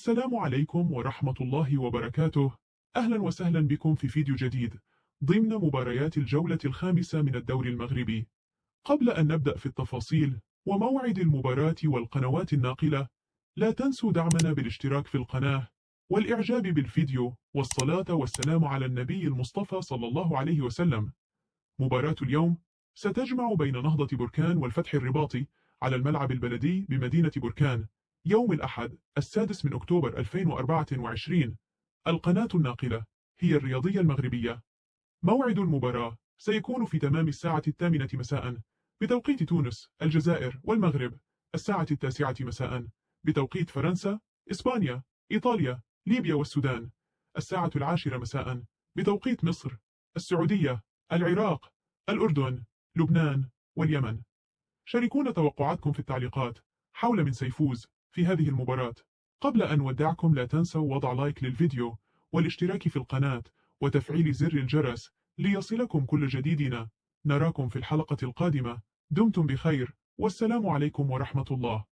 السلام عليكم ورحمة الله وبركاته. أهلا وسهلا بكم في فيديو جديد ضمن مباريات الجولة الخامسة من الدوري المغربي. قبل أن نبدأ في التفاصيل وموعد المباراة والقنوات الناقلة، لا تنسوا دعمنا بالاشتراك في القناة والإعجاب بالفيديو والصلاة والسلام على النبي المصطفى صلى الله عليه وسلم. مباراة اليوم ستجمع بين نهضة بركان والفتح الرباطي على الملعب البلدي بمدينة بركان يوم الأحد 6 أكتوبر 2024. القناة الناقلة هي الرياضية المغربية. موعد المباراة سيكون في تمام الساعة 8 مساء بتوقيت تونس، الجزائر والمغرب، الساعة 9 مساء بتوقيت فرنسا، إسبانيا، إيطاليا، ليبيا والسودان، الساعة 10 مساء بتوقيت مصر، السعودية، العراق، الأردن، لبنان واليمن. شاركونا توقعاتكم في التعليقات حول من سيفوز في هذه المباراة. قبل أن ودعكم لا تنسوا وضع لايك للفيديو والاشتراك في القناة وتفعيل زر الجرس ليصلكم كل جديدنا. نراكم في الحلقة القادمة. دمتم بخير والسلام عليكم ورحمة الله.